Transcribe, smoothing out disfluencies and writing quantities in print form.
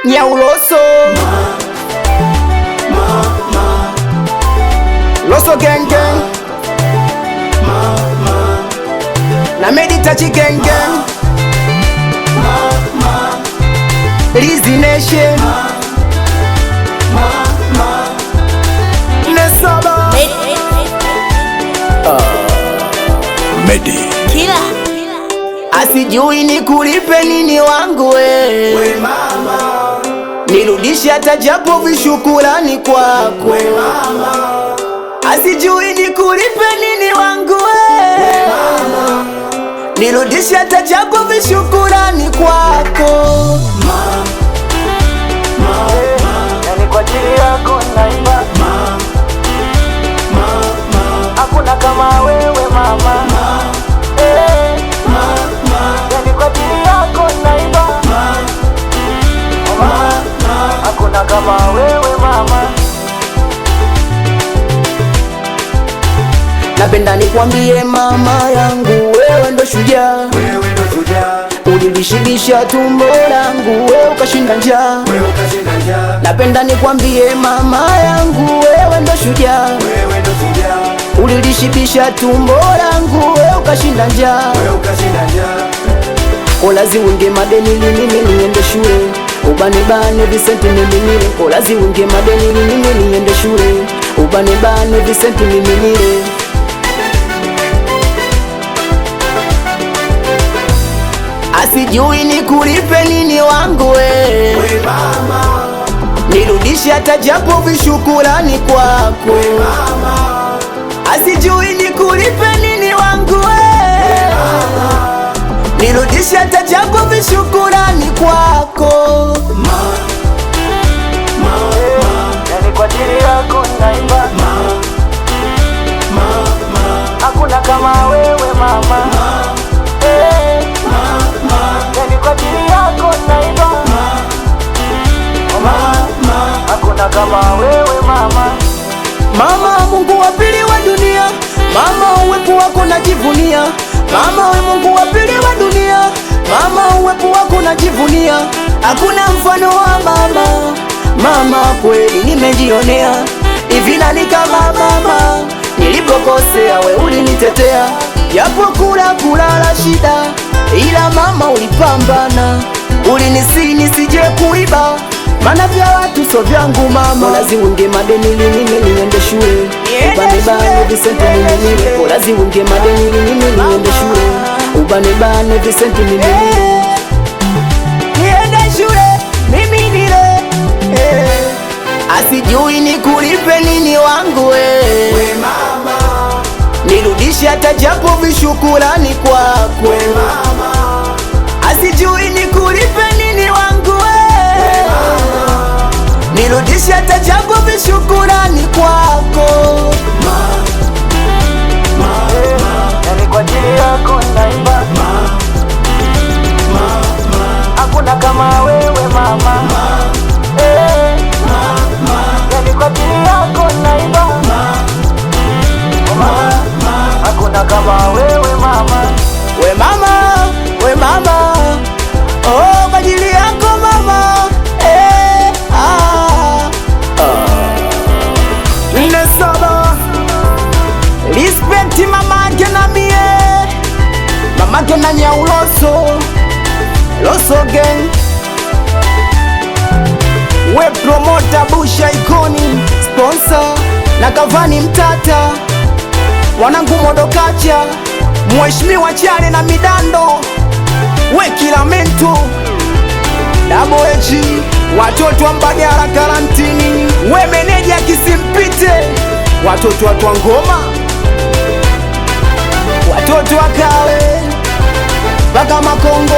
Nyauloso Loso gang gang na Meditachi gang gang Lizzy Nation Nesaba Medi Kila asijui ni kulipe nini wangu we mama, nirudishe hata japo vishukurani kwako we mama, asijui ni kulipe nini wangu we mama, nirudishe hata japo vishukurani kwako yani kwa ajili yako naimba hakuna kama wewe mama yani kwa ajili yako naimba hakuna kama wewe mama. Napenda nikwambie mama yangu, wewe ndo shujaa, wewe ndo shujaa, ulilishibisha tumbo langu, wewe ukashinda njaa. wewe ukashinda njaa. Napenda nikwambie mama yangu, wewe ndo shujaa, Wewe ndo shujaa, ulilishibisha tumbo langu, wewe ukashinda njaa. wewe ukashinda njaa. Kolazi unge madeni lini niende shule, ubanebane visenti mimilile. Kolazi unge madeni lini niende shule, ubanebane visenti mimilile. Asijui ni kulipe nini wangu we mama, nirudishe hata japo vishukurani kwako we mama, asijui ni kulipe nini wangu we nirudishe hata japo vishukurani kwako yani kwa ajili yako naimba hakuna kama wewe mama yani kwa ajili yako naimba hakuna kama wewe mama. Mama Mungu wa pili wa dunia, mama uwepo wako najivunia. Mama we Mungu wa pili wa dunia, mama uwepo wako najivunia. Hakuna mfano wa mama, mama kweli nimejionea. Hivi nani kama mama, nilipokosea we ulinitetea. Japo kulala shida, ila mama ulipambana. Ulinisi nisije kuiba, mana vya watu so vyangu mama. Kolazi unge madeni lini niende shule, ubanebane visenti mimilile. Kolazi unge madeni lini niende shule, ubanebane visenti mimilile. Niende shule mimi nile asijui ni kulipe nini wangu we mama, nirudishe hata japo vishukurani kwako mama, asijui ni kulipe nini wangu we nirudishe hata japo vishukurani kwako yani kwa ajili yako naimba hakuna kama wewe mama yani kwa ajili yako naimba hakuna kama wewe mama. We mama, we mama, oh kwa ajili yako mama Nesaba respect mamake na mie, mamake na Nyauloso Loso gang. We promoter Busha Ikoni, sponsor na Kavani Mtata, wanangu Modokacha, Mheshimiwa Chale na Midando, we Kilamento Double H, watoto wa Mbagala karantini, we meneja Kisimpite, watoto wa Ngoma, watoto wa Kawe mpaka Makongo.